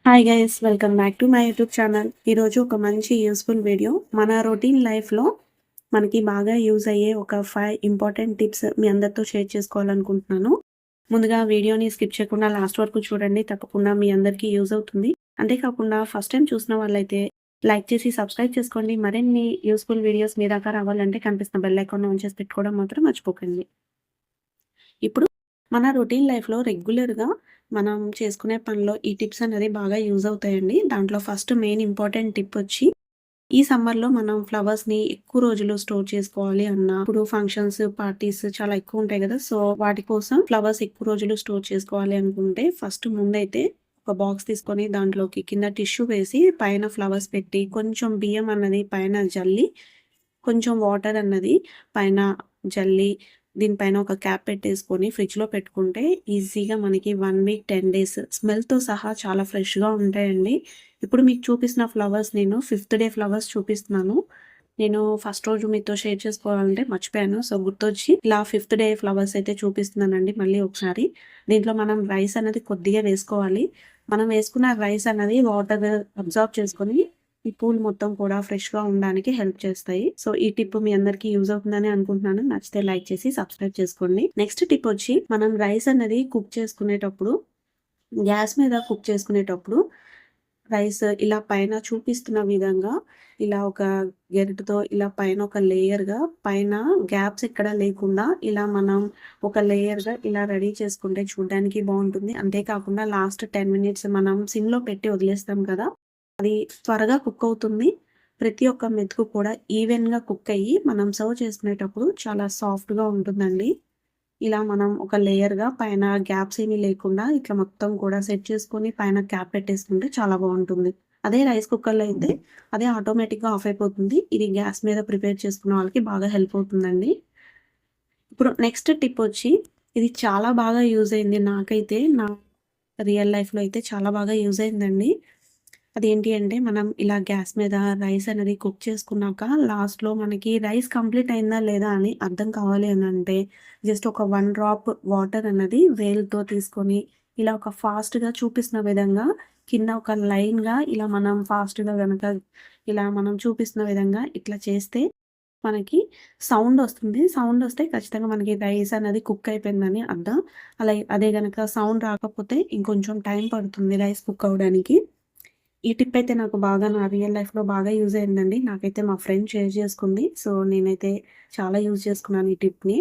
Hi guys, welcome back to my YouTube channel. ఈరోజు ఒక మంచి యూస్ఫుల్ వీడియో. మన రొటీన్ లైఫ్లో మనకి బాగా యూజ్ అయ్యే ఒక 5 ఇంపార్టెంట్ టిప్స్ మీ అందరితో షేర్ చేసుకోవాలనుకుంటున్నాను. ముందుగా వీడియోని స్కిప్ చేయకుండా లాస్ట్ వరకు చూడండి. తప్పకుండా మీ అందరికీ యూజ్ అవుతుంది. అంతేకాకుండా ఫస్ట్ టైం చూసిన వాళ్ళైతే లైక్ చేసి సబ్స్క్రైబ్ చేసుకోండి. మరిన్ని యూస్ఫుల్ వీడియోస్ మీ దాకా రావాలంటే కనిపిస్తున్న బెల్ ఐకాన్ ఆన్ చేసి పెట్టుకోవడం మాత్రం మర్చిపోకండి. ఇప్పుడు మన రొటీన్ లైఫ్‌లో రెగ్యులర్‌గా మనం చేసుకునే పనిలో ఈ టిప్స్ అనేది బాగా యూజ్ అవుతాయండి. దాంట్లో ఫస్ట్ మెయిన్ ఇంపార్టెంట్ టిప్ వచ్చి, ఈ సమ్మర్‌లో మనం ఫ్లవర్స్‌ని ఎక్కువ రోజులు స్టోర్ చేసుకోవాలి అన్నా, ఇప్పుడు ఫంక్షన్స్, పార్టీస్ చాలా ఎక్కువ ఉంటాయి కదా! సో, వాటి కోసం ఫ్లవర్స్ ఎక్కువ రోజులు స్టోర్ చేసుకోవాలి అనుకుంటే, ఫస్ట్ ముందైతే ఒక బాక్స్ తీసుకొని దాంట్లోకి కింద టిష్యూ వేసి, పైన ఫ్లవర్స్ పెట్టి, కొంచెం బియ్యం అన్నది పైన జల్లి, కొంచెం వాటర్ అన్నది పైన జల్లి, దీనిపైన ఒక క్యాప్ పెట్టేసుకొని ఫ్రిడ్జ్‌లో పెట్టుకుంటే ఈజీగా మనకి 1 వీక్, 10 డేస్ స్మెల్‌తో సహా చాలా ఫ్రెష్‌గా ఉంటాయండి. ఇప్పుడు మీకు చూపిస్తున్న ఫ్లవర్స్ నేను ఫిఫ్త్ డే ఫ్లవర్స్ చూపిస్తున్నాను. నేను ఫస్ట్ రోజు మీతో షేర్ చేసుకోవాలంటే మర్చిపోయాను. సో, గుర్తొచ్చి ఇలా ఫిఫ్త్ డే ఫ్లవర్స్ అయితే చూపిస్తున్నానండి మళ్ళీ ఒకసారి. దీంట్లో మనం రైస్ అనేది కొద్దిగా వేసుకోవాలి. మనం వేసుకున్న రైస్ అన్నది వాటర్ అబ్జార్బ్ చేసుకొని ఈ పూలు మొత్తం కూడా ఫ్రెష్‌గా ఉండడానికి హెల్ప్ చేస్తాయి. సో, ఈ టిప్ మీ అందరికీ యూజ్ అవుతుందని అనుకుంటున్నాను. నచ్చితే లైక్ చేసి సబ్స్క్రైబ్ చేసుకోండి. నెక్స్ట్ టిప్ వచ్చి, మనం రైస్ అనేది కుక్ చేసుకునేటప్పుడు, గ్యాస్ మీద కుక్ చేసుకునేటప్పుడు రైస్ ఇలా పైన చూపిస్తున్న విధంగా ఇలా ఒక గెరిటతో ఇలా పైన ఒక లేయర్‌గా పైన గ్యాప్స్ ఎక్కడ లేకుండా ఇలా మనం ఒక లేయర్‌గా ఇలా రెడీ చేసుకుంటే చూడ్డానికి బావుంటుంది. అంతేకాకుండా లాస్ట్ 10 మినిట్స్ మనం సిమ్‌లో పెట్టి వదిలేస్తాం కదా! అది త్వరగా కుక్ అవుతుంది. ప్రతి ఒక్క మెతుకు కూడా ఈవెన్‌గా కుక్ అయ్యి మనం సర్వ్ చేసుకునేటప్పుడు చాలా సాఫ్ట్‌గా ఉంటుందండి. ఇలా మనం ఒక లేయర్‌గా పైన గ్యాప్స్ ఏమీ లేకుండా ఇట్లా మొత్తం కూడా సెట్ చేసుకొని పైన క్యాప్ పెట్టేసుకుంటే చాలా బావుంటుంది. అదే రైస్ కుక్కర్‌లో అయితే అది ఆటోమేటిక్‌గా ఆఫ్ అయిపోతుంది. ఇది గ్యాస్ మీద ప్రిపేర్ చేసుకున్న వాళ్ళకి బాగా హెల్ప్ అవుతుందండి. ఇప్పుడు నెక్స్ట్ టిప్ వచ్చి, ఇది చాలా బాగా యూజ్ అయింది నాకైతే. నా రియల్ లైఫ్‌లో అయితే చాలా బాగా యూజ్ అయిందండి. అదేంటి అంటే, మనం ఇలా గ్యాస్ మీద రైస్ అనేది కుక్ చేసుకున్నాక లాస్ట్‌లో మనకి రైస్ కంప్లీట్ అయిందా లేదా అని అర్థం కావాలి అనంటే, జస్ట్ ఒక 1 డ్రాప్ వాటర్ అన్నది వేలుతో తీసుకొని, ఇలా ఒక ఫాస్ట్‌గా చూపిస్తున్న విధంగా కింద ఒక లైన్‌గా ఇలా మనం ఫాస్ట్‌గా గనక ఇలా మనం చూపిస్తున్న విధంగా ఇట్లా చేస్తే మనకి సౌండొస్తుంది. సౌండొస్తే ఖచ్చితంగా మనకి రైస్ అనేది కుక్ అయిపోయిందని అర్థం. అదే గనక సౌండ్ రాకపోతే ఇంకొంచెం టైం పడుతుంది రైస్ కుక్ అవ్వడానికి. ఈ టిప్ అయితే నాకు బాగా నా రియల్ లైఫ్‌లో బాగా యూజ్ అయిందండి. నాకైతే మా ఫ్రెండ్ షేర్ చేసుకుంది. సో, నేనైతే చాలా యూజ్ చేసుకున్నాను ఈ టిప్‌ని.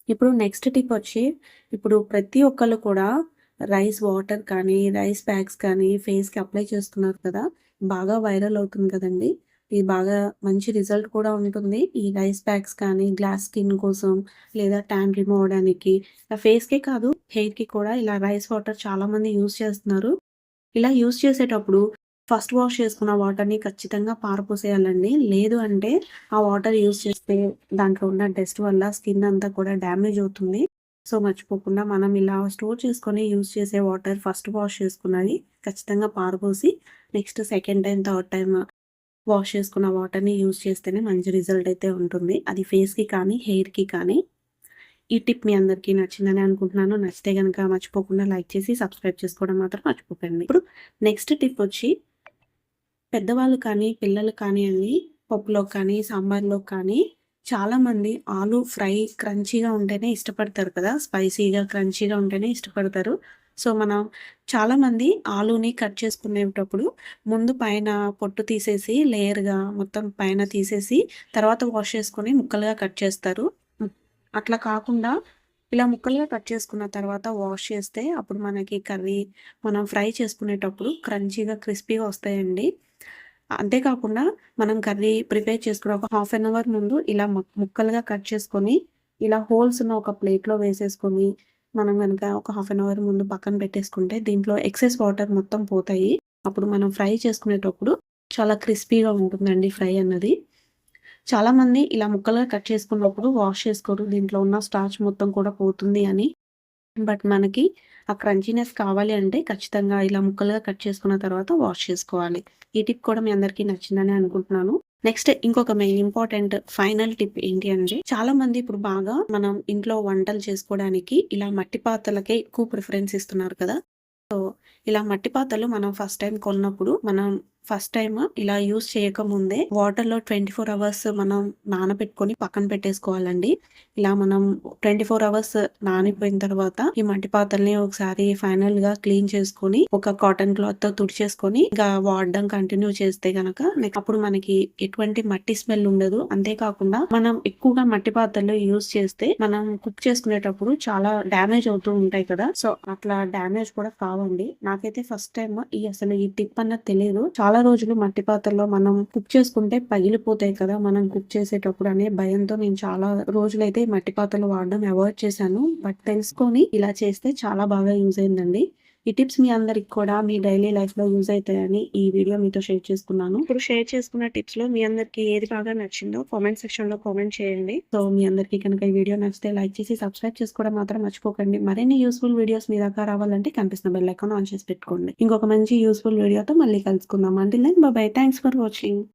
ఇప్పుడు నెక్స్ట్ టిప్ వచ్చి, ఇప్పుడు ప్రతి ఒక్కళ్ళు కూడా రైస్ వాటర్ కానీ, రైస్ ప్యాక్స్ కానీ ఫేస్‌కి అప్లై చేస్తున్నారు కదా! బాగా వైరల్ అవుతుంది కదండీ! ఇది బాగా మంచి రిజల్ట్ కూడా ఉంటుంది. ఈ రైస్ ప్యాక్స్ కానీ, గ్లాస్ స్కిన్ కోసం లేదా టాన్ రిమూవ్ అవ్వడానికి, ఫేస్‌కే కాదు హెయిర్‌కి కూడా ఇలా రైస్ వాటర్ చాలామంది యూజ్ చేస్తున్నారు. ఇలా యూజ్ చేసేటప్పుడు ఫస్ట్ వాష్ చేసుకున్న వాటర్‌ని ఖచ్చితంగా పారపోసేయాలండి. లేదు అంటే ఆ వాటర్ యూజ్ చేస్తే దాంట్లో ఉన్న డస్ట్ వల్ల స్కిన్ అంతా కూడా డ్యామేజ్ అవుతుంది. సో, మర్చిపోకుండా మనం ఇలా స్టోర్ చేసుకొని యూజ్ చేసే వాటర్ ఫస్ట్ వాష్ చేసుకున్నవి ఖచ్చితంగా పారపోసి next second time, third time wash చేసుకున్న వాటర్‌ని యూజ్ చేస్తేనే మంచి రిజల్ట్ అయితే ఉంటుంది. అది ఫేస్‌కి కానీ, హెయిర్‌కి కానీ. ఈ టిప్ మీ అందరికీ నచ్చిందని అనుకుంటున్నాను. నచ్చితే గనక మర్చిపోకుండా లైక్ చేసి సబ్స్క్రైబ్ చేసుకోవడం మాత్రం మర్చిపోకండి. ఇప్పుడు నెక్స్ట్ టిప్ వచ్చి, పెద్దవాళ్ళు కానీ, పిల్లలు కానియండి, పప్పులో కానీ, సాంబార్‌లో కానీ చాలామంది ఆలు ఫ్రై క్రంచీగా ఉంటేనే ఇష్టపడతారు కదా! స్పైసీగా, క్రంచీగా ఉంటేనే ఇష్టపడతారు. సో, మనం చాలామంది ఆలూని కట్ చేసుకునేటప్పుడు ముందు పైన పొట్టు తీసేసి లేయర్‌గా మొత్తం పైన తీసేసి తర్వాత వాష్ చేసుకొని ముక్కలుగా కట్ చేస్తారు. హ్మ్. అట్లా కాకుండా ఇలా ముక్కలుగా కట్ చేసుకున్న తర్వాత వాష్ చేస్తే అప్పుడు మనకి కర్రీ మనం ఫ్రై చేసుకునేటప్పుడు క్రంచీగా, క్రిస్పీగా వస్తాయండి. అంతేకాకుండా మనం కర్రీ ప్రిపేర్ చేసుకున్న ఒక హాఫ్ అన్ అవర్ ముందు ఇలా ముక్కలుగా కట్ చేసుకొని, ఇలా హోల్స్ ఉన్న ఒక ప్లేట్‌లో వేసేసుకొని, మనం గనక ఒక హాఫ్ అన్ అవర్ ముందు పక్కన పెట్టేసుకుంటే దీంట్లో ఎక్సెస్ వాటర్ మొత్తం పోతాయి. అప్పుడు మనం ఫ్రై చేసుకునేటప్పుడు చాలా క్రిస్పీగా ఉంటుందండి ఫ్రై అన్నది. చాలామంది ఇలా ముక్కలుగా కట్ చేసుకున్నప్పుడు వాష్ చేసుకోరు. దీంట్లో ఉన్న స్టార్చ్ మొత్తం కూడా పోతుంది అని. బట్ మనకి ఆ క్రంచీనెస్ కావాలి అంటే ఖచ్చితంగా ఇలా ముక్కలుగా కట్ చేసుకున్న తర్వాత వాష్ చేసుకోవాలి. ఈ టిప్ కూడా మీ అందరికీ నచ్చిందని అనుకుంటున్నాను. నెక్స్ట్ ఇంకొక మెయిన్ ఇంపార్టెంట్ ఫైనల్ టిప్ ఏంటి అంటే, చాలామంది ఇప్పుడు బాగా మనం ఇంట్లో వంటలు చేసుకోవడానికి ఇలా మట్టి పాత్రలకే ఎక్కువ ప్రిఫరెన్స్ ఇస్తున్నారు కదా! సో, ఇలా మట్టి పాత్రలు మనం ఫస్ట్ టైం కొన్నప్పుడు మనం ఫస్ట్ టైమ్ ఇలా యూజ్ చేయకముందే వాటర్‌లో 24 అవర్స్ మనం నానబెట్టుకొని పక్కన పెట్టేసుకోవాలండి. ఇలా మనం 24 అవర్స్ నానిపోయిన తర్వాత ఈ మట్టి పాత్రల్ని ఒకసారి ఫైనల్‌గా క్లీన్ చేసుకొని ఒక కాటన్ క్లాత్‌తో తుడిచేసుకొని ఇంకా వాడడం కంటిన్యూ చేస్తే గనక అప్పుడు మనకి ఎటువంటి మట్టి స్మెల్ ఉండదు. అంతేకాకుండా మనం ఎక్కువగా మట్టి పాత్రలు యూజ్ చేస్తే మనం కుక్ చేసుకునేటప్పుడు చాలా డ్యామేజ్ అవుతూ ఉంటాయి కదా! సో, అట్లా డ్యామేజ్ కూడా కావండి. నాకైతే ఫస్ట్ టైమ్ అసలు ఈ టిప్ అన్నది తెలీదు. చాలా రోజులు మట్టి పాత్రలో మనం కుక్ చేసుకుంటే పగిలిపోతాయి కదా! మనం కుక్ చేసేటప్పుడు అనే భయంతో నేను చాలా రోజులైతే ఈ మట్టి పాత్రలు వాడడం అవాయిడ్ చేశాను. బట్ తెలుసుకొని ఇలా చేస్తే చాలా బాగా యూజ్ అయిందండి. ఈ టిప్స్ మీ అందరికి కూడా మీ డైలీ లైఫ్‌లో యూజ్ అయితాయని ఈ వీడియో మీతో షేర్ చేసుకున్నాను. ఇప్పుడు షేర్ చేసుకున్న టిప్స్‌లో మీ అందరికి ఏది బాగా నచ్చిందో కామెంట్ సెక్షన్‌లో కామెంట్ చేయండి. సో, మీ అందరికీ కనుక ఈ వీడియో నచ్చితే లైక్ చేసి సబ్స్క్రైబ్ చేసుకోవడం మాత్రం మర్చిపోకండి. మరిన్ని యూజ్‌ఫుల్ వీడియోస్ మీ దాకా రావాలంటే కనిపిస్తున్న బెల్ ఐకాన్ ఆన్ చేసి పెట్టుకోండి. ఇంకొక మంచి యూజ్‌ఫుల్ వీడియోతో మళ్ళీ కలుసుకుందాం. Until then bye bye. Thanks for watching.